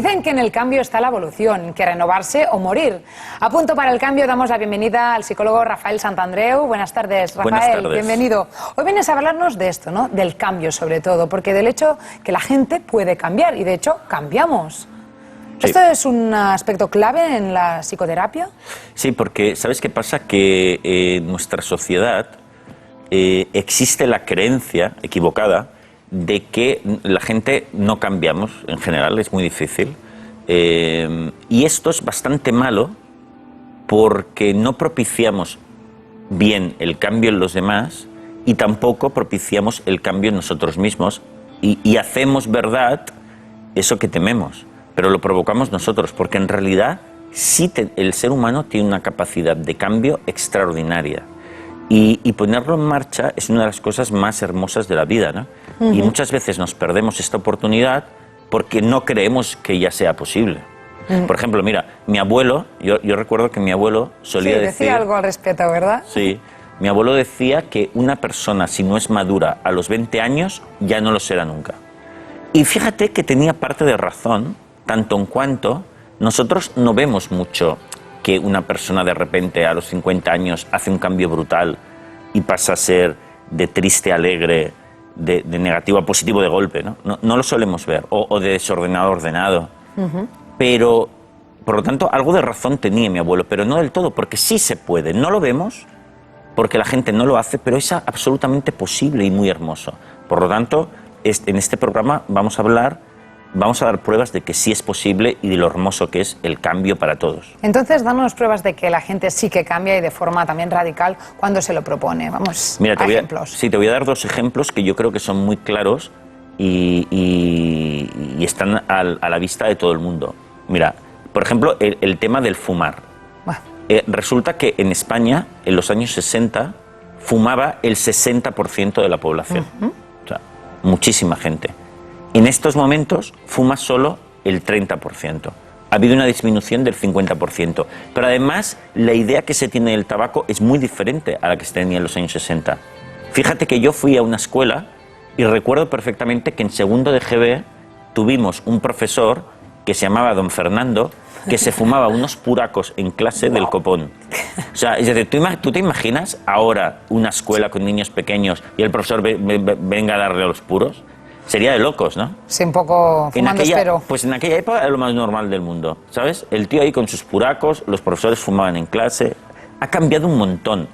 Dicen que en el cambio está la evolución, que renovarse o morir. A punto para el cambio damos la bienvenida al psicólogo Rafael Santandreu. Buenas tardes, Rafael. Buenas tardes. Bienvenido. Hoy vienes a hablarnos de esto, ¿no? Del cambio sobre todo, porque del hecho que la gente puede cambiar y de hecho cambiamos. Sí. ¿Esto es un aspecto clave en la psicoterapia? Sí, porque ¿sabes qué pasa? Que en nuestra sociedad existe la creencia equivocada de que la gente no cambiamos, en general es muy difícil, y esto es bastante malo porque no propiciamos bien el cambio en los demás y tampoco propiciamos el cambio en nosotros mismos y hacemos verdad eso que tememos, pero lo provocamos nosotros, porque en realidad sí el ser humano tiene una capacidad de cambio extraordinaria. Y ponerlo en marcha es una de las cosas más hermosas de la vida, ¿no? Y muchas veces nos perdemos esta oportunidad porque no creemos que ya sea posible. Por ejemplo, mira, mi abuelo, yo recuerdo que mi abuelo solía decir... decía algo al respecto, ¿verdad? Sí, mi abuelo decía que una persona, si no es madura a los 20 años, ya no lo será nunca. Y fíjate que tenía parte de razón, tanto en cuanto nosotros no vemos mucho que una persona de repente a los 50 años hace un cambio brutal y pasa a ser de triste a alegre, de negativo a positivo de golpe, ¿no? No lo solemos ver, o de desordenado a ordenado. Pero, por lo tanto, algo de razón tenía mi abuelo, pero no del todo, porque sí se puede. No lo vemos, porque la gente no lo hace, pero es absolutamente posible y muy hermoso. Por lo tanto, en este programa vamos a dar pruebas de que sí es posible y de lo hermoso que es el cambio para todos. Entonces, danos pruebas de que la gente sí que cambia y de forma también radical cuando se lo propone. Vamos, mira, a ejemplos. Sí, te voy a dar dos ejemplos que yo creo que son muy claros y están a la vista de todo el mundo. Mira, por ejemplo, el tema del fumar. Bueno. Resulta que en España, en los años 60, fumaba el 60% de la población. O sea, muchísima gente. En estos momentos fuma solo el 30%. Ha habido una disminución del 50%. Pero además, la idea que se tiene del tabaco es muy diferente a la que se tenía en los años 60. Fíjate que yo fui a una escuela y recuerdo perfectamente que en segundo de GB tuvimos un profesor que se llamaba don Fernando, que se fumaba unos puracos en clase del copón. O sea, es decir, ¿tú te imaginas ahora una escuela con niños pequeños y el profesor venga a darle a los puros? Sería de locos, ¿no? Sí, un poco fumando, espero. Pues en aquella época era lo más normal del mundo, ¿sabes? El tío ahí con sus puracos, los profesores fumaban en clase. Ha cambiado un montón.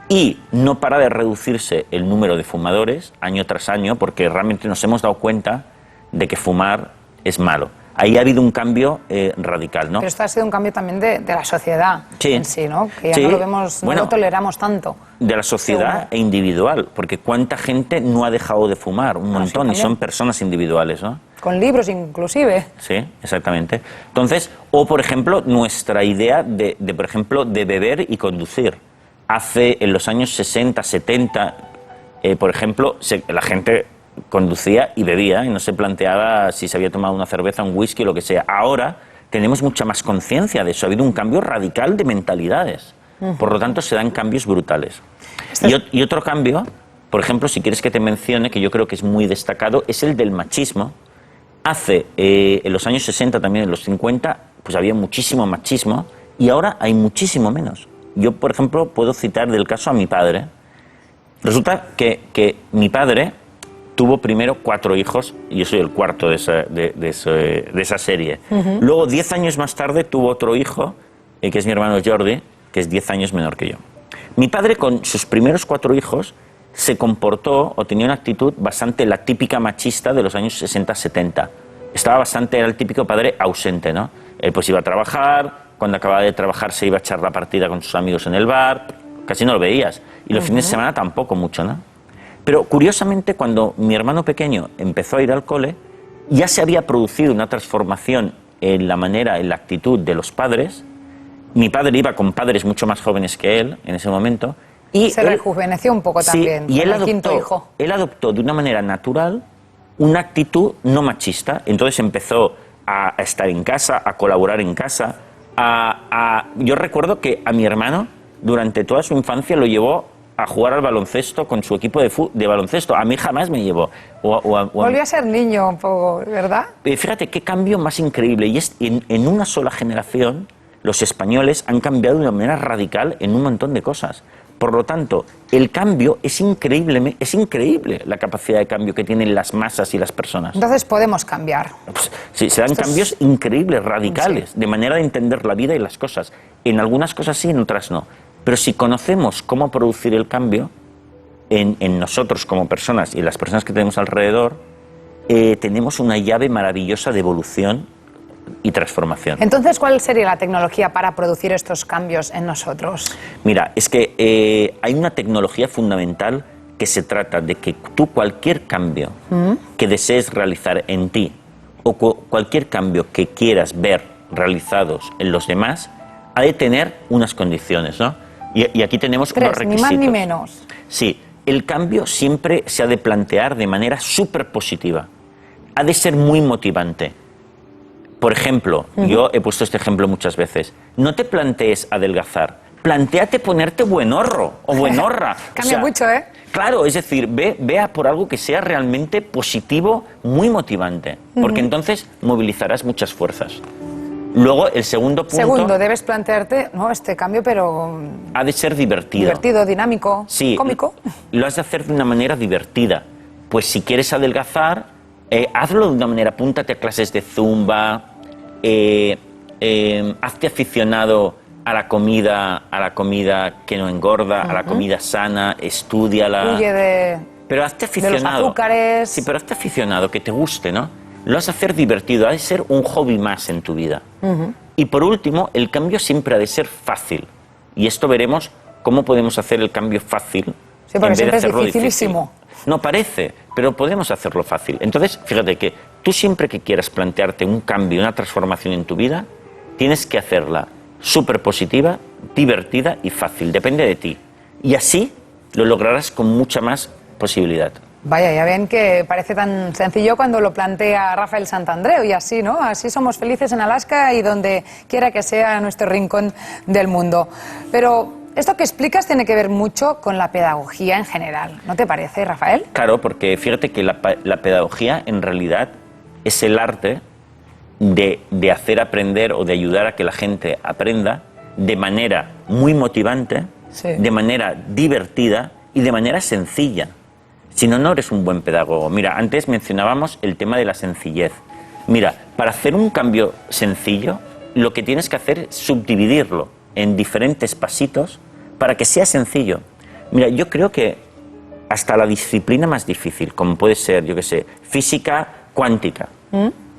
Y no para de reducirse el número de fumadores año tras año, porque realmente nos hemos dado cuenta de que fumar es malo. Ahí ha habido un cambio radical, ¿no? Pero esto ha sido un cambio también de la sociedad en sí, ¿no? Que ya no lo vemos, no lo toleramos tanto. De la sociedad e individual, porque cuánta gente no ha dejado de fumar, un montón, y son personas individuales, ¿no? Con libros inclusive. Sí, exactamente. Entonces, o por ejemplo, nuestra idea por ejemplo, de beber y conducir. En los años 60, 70, por ejemplo, la gente conducía y bebía y no se planteaba si se había tomado una cerveza, un whisky o lo que sea. Ahora tenemos mucha más conciencia de eso. Ha habido un cambio radical de mentalidades. Por lo tanto, se dan cambios brutales. Y otro cambio, por ejemplo, si quieres que te mencione, que yo creo que es muy destacado, es el del machismo. En los años 60, también en los 50, pues había muchísimo machismo y ahora hay muchísimo menos. Yo, por ejemplo, puedo citar del caso a mi padre. Resulta que mi padre tuvo primero 4 hijos, y yo soy el cuarto de esa serie. Luego, 10 años más tarde, tuvo otro hijo, que es mi hermano Jordi, que es 10 años menor que yo. Mi padre, con sus primeros 4 hijos, se comportó o tenía una actitud bastante la típica machista de los años 60-70. Era el típico padre ausente, ¿no? Él pues iba a trabajar, cuando acababa de trabajar se iba a echar la partida con sus amigos en el bar, casi no lo veías. Y los fines de semana tampoco mucho, ¿no? Pero curiosamente, cuando mi hermano pequeño empezó a ir al cole, ya se había producido una transformación en la manera, en la actitud de los padres. Mi padre iba con padres mucho más jóvenes que él en ese momento. Y se rejuveneció un poco también. Y él adoptó de una manera natural una actitud no machista. Entonces empezó a estar en casa, a colaborar en casa. Yo recuerdo que a mi hermano, durante toda su infancia, lo llevó a jugar al baloncesto con su equipo de baloncesto. A mí jamás me llevó. Volvió a ser niño un poco, ¿verdad? Fíjate qué cambio más increíble. Y es en una sola generación los españoles han cambiado de una manera radical en un montón de cosas. Por lo tanto, el cambio es increíble la capacidad de cambio que tienen las masas y las personas. Entonces podemos cambiar. Pues, sí, se dan cambios increíbles, radicales, de manera de entender la vida y las cosas. En algunas cosas sí, en otras no. Pero si conocemos cómo producir el cambio en nosotros como personas y en las personas que tenemos alrededor, tenemos una llave maravillosa de evolución y transformación. Entonces, ¿cuál sería la tecnología para producir estos cambios en nosotros? Mira, es que hay una tecnología fundamental que se trata de que tú cualquier cambio que desees realizar en ti o cualquier cambio que quieras ver realizados en los demás ha de tener unas condiciones, ¿no? Y aquí tenemos unos requisitos. Ni más ni menos. Sí, el cambio siempre se ha de plantear de manera súper positiva. Ha de ser muy motivante. Por ejemplo, yo he puesto este ejemplo muchas veces. No te plantees adelgazar, plantéate ponerte buenorro o buenorra. Cambia mucho, ¿eh? Claro, es decir, vea por algo que sea realmente positivo, muy motivante, porque entonces movilizarás muchas fuerzas. Luego, el segundo punto... Segundo, debes plantearte, no, este cambio, pero... Ha de ser divertido. Divertido, dinámico, sí, cómico. Lo has de hacer de una manera divertida. Pues si quieres adelgazar, hazlo de una manera, apúntate a clases de zumba, hazte aficionado a la comida que no engorda, a la comida sana, estúdiala. Huye pero hazte aficionado. De los azúcares. Sí, pero hazte aficionado, que te guste, ¿no? Lo has de hacer divertido, ha de ser un hobby más en tu vida. Y por último, el cambio siempre ha de ser fácil. Y esto veremos cómo podemos hacer el cambio fácil. Sí, porque siempre es dificilísimo. No parece, pero podemos hacerlo fácil. Entonces, fíjate que tú siempre que quieras plantearte un cambio, una transformación en tu vida, tienes que hacerla súper positiva, divertida y fácil. Depende de ti. Y así lo lograrás con mucha más posibilidad. Vaya, ya ven que parece tan sencillo cuando lo plantea Rafael Santandreu y así, ¿no? Así somos felices en Alaska y donde quiera que sea nuestro rincón del mundo. Pero esto que explicas tiene que ver mucho con la pedagogía en general, ¿no te parece, Rafael? Claro, porque fíjate que la pedagogía en realidad es el arte de hacer aprender o de ayudar a que la gente aprenda de manera muy motivante, de manera divertida y de manera sencilla. Si no, no eres un buen pedagogo. Mira, antes mencionábamos el tema de la sencillez. Mira, para hacer un cambio sencillo, lo que tienes que hacer es subdividirlo en diferentes pasitos para que sea sencillo. Mira, yo creo que hasta la disciplina más difícil, como puede ser, yo qué sé, física cuántica.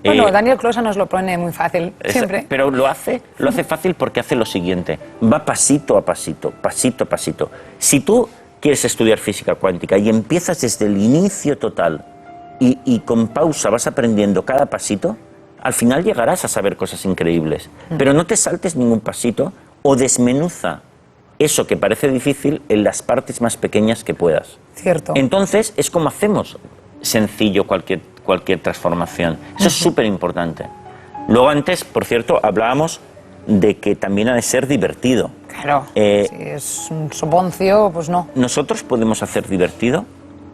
Bueno, Daniel Closa nos lo pone muy fácil, siempre. Pero lo hace fácil porque hace lo siguiente. Va pasito a pasito, pasito a pasito. Si tú quieres estudiar física cuántica y empiezas desde el inicio total y con pausa vas aprendiendo cada pasito, al final llegarás a saber cosas increíbles. Pero no te saltes ningún pasito o desmenuza eso que parece difícil en las partes más pequeñas que puedas. Cierto. Entonces es como hacemos sencillo cualquier transformación. Eso es súper importante. Luego antes, por cierto, hablábamos de que también ha de ser divertido. Claro, si es un soponcio, pues no. Nosotros podemos hacer divertido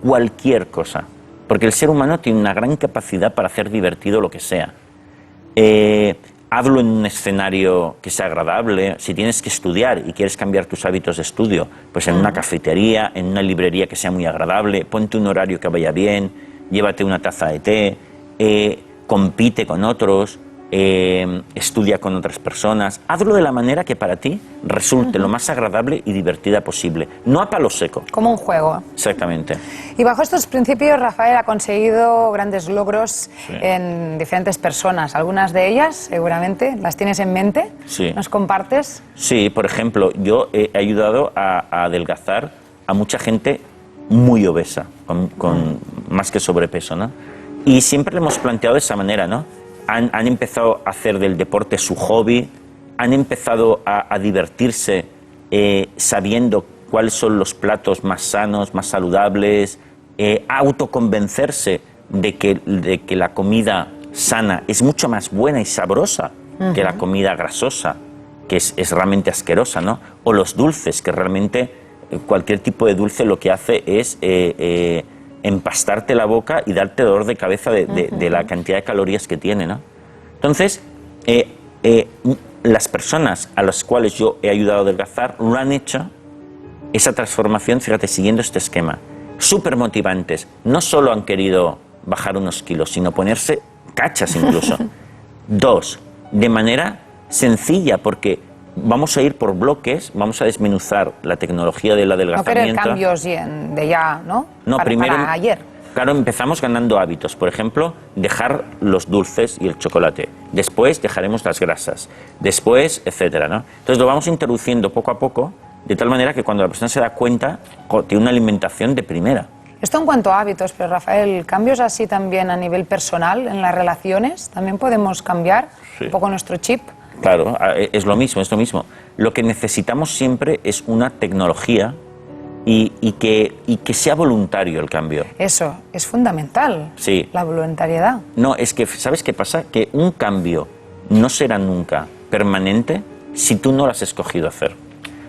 cualquier cosa, porque el ser humano tiene una gran capacidad para hacer divertido lo que sea. Hazlo en un escenario que sea agradable. Si tienes que estudiar y quieres cambiar tus hábitos de estudio, pues en una cafetería, en una librería que sea muy agradable, ponte un horario que vaya bien, llévate una taza de té, compite con otros, estudia con otras personas. Hazlo de la manera que para ti resulte lo más agradable y divertida posible, no a palo seco. Como un juego. Exactamente. Y bajo estos principios, Rafael ha conseguido grandes logros en diferentes personas. Algunas de ellas, seguramente, ¿las tienes en mente? Sí. ¿Nos compartes? Sí, por ejemplo, yo he ayudado a adelgazar a mucha gente muy obesa, con más que sobrepeso, ¿no? Y siempre le hemos planteado de esa manera, ¿no? Han empezado a hacer del deporte su hobby, han empezado a divertirse sabiendo cuáles son los platos más sanos, más saludables, a autoconvencerse de que la comida sana es mucho más buena y sabrosa que la comida grasosa, que es realmente asquerosa, ¿no? O los dulces, que realmente cualquier tipo de dulce lo que hace es empastarte la boca y darte dolor de cabeza de la cantidad de calorías que tiene, ¿no? Entonces, las personas a las cuales yo he ayudado a adelgazar lo han hecho, esa transformación, fíjate, siguiendo este esquema. Súper motivantes. No solo han querido bajar unos kilos, sino ponerse cachas incluso. 2, de manera sencilla, porque vamos a ir por bloques, vamos a desmenuzar la tecnología del adelgazamiento. No querer cambios de ya, ¿no? No, primero, para ayer. Claro, empezamos ganando hábitos. Por ejemplo, dejar los dulces y el chocolate. Después dejaremos las grasas. Después, etcétera, ¿no? Entonces lo vamos introduciendo poco a poco, de tal manera que cuando la persona se da cuenta, tiene una alimentación de primera. Esto en cuanto a hábitos, pero Rafael, ¿cambios así también a nivel personal, en las relaciones? ¿También podemos cambiar un poco nuestro chip? Claro, es lo mismo, es lo mismo. Lo que necesitamos siempre es una tecnología y que sea voluntario el cambio. Eso, es fundamental, sí. La voluntariedad. No, es que, ¿sabes qué pasa? Que un cambio no será nunca permanente si tú no lo has escogido hacer.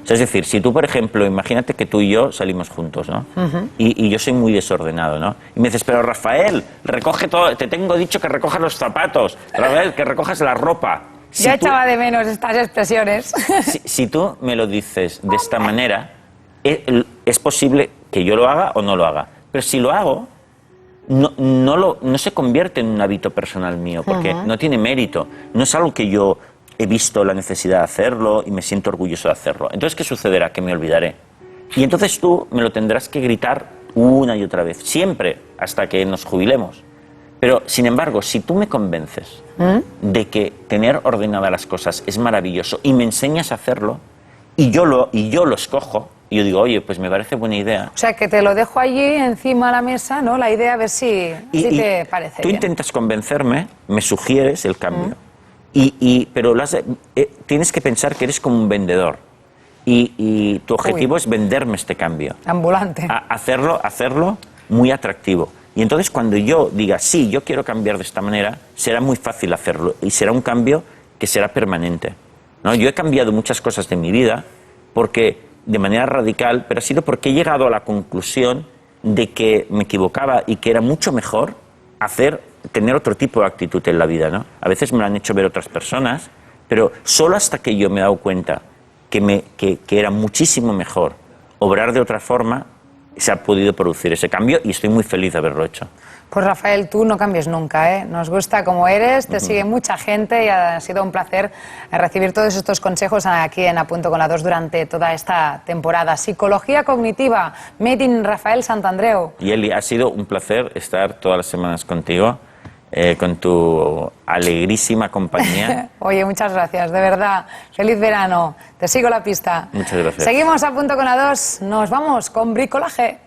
O sea, es decir, si tú, por ejemplo, imagínate que tú y yo salimos juntos, ¿no? Y yo soy muy desordenado, ¿no? Y me dices, pero Rafael, recoge todo, te tengo dicho que recojas los zapatos, Rafael, que recojas la ropa. Si ya echaba de menos estas expresiones. Si tú me lo dices de esta manera, es posible que yo lo haga o no lo haga. Pero si lo hago, no se convierte en un hábito personal mío, porque no tiene mérito. No es algo que yo he visto la necesidad de hacerlo y me siento orgulloso de hacerlo. Entonces, ¿qué sucederá? Que me olvidaré. Y entonces tú me lo tendrás que gritar una y otra vez, siempre, hasta que nos jubilemos. Pero, sin embargo, si tú me convences de que tener ordenadas las cosas es maravilloso y me enseñas a hacerlo, y yo lo escojo, y yo digo, oye, pues me parece buena idea. O sea, que te lo dejo allí encima de la mesa, ¿no? La idea, a ver si te parece Tú bien. intentas convencerme, me sugieres el cambio, pero tienes que pensar que eres como un vendedor. Y tu objetivo es venderme este cambio. Ambulante. Hacerlo muy atractivo. Y entonces cuando yo diga, sí, yo quiero cambiar de esta manera, será muy fácil hacerlo y será un cambio que será permanente, ¿no? Yo he cambiado muchas cosas de mi vida de manera radical, pero ha sido porque he llegado a la conclusión de que me equivocaba y que era mucho mejor tener otro tipo de actitud en la vida, ¿no? A veces me lo han hecho ver otras personas, pero solo hasta que yo me he dado cuenta que era muchísimo mejor obrar de otra forma, se ha podido producir ese cambio y estoy muy feliz de haberlo hecho. Pues Rafael, tú no cambies nunca, ¿eh? Nos gusta como eres, te sigue mucha gente y ha sido un placer recibir todos estos consejos aquí en A Punto con la 2 durante toda esta temporada. Psicología cognitiva, Made in Rafael Santandreu. Y Eli, ha sido un placer estar todas las semanas contigo, con tu alegrísima compañía. Oye, muchas gracias, de verdad. Feliz verano. Te sigo la pista. Muchas gracias. Seguimos A Punto con la 2. Nos vamos con bricolaje.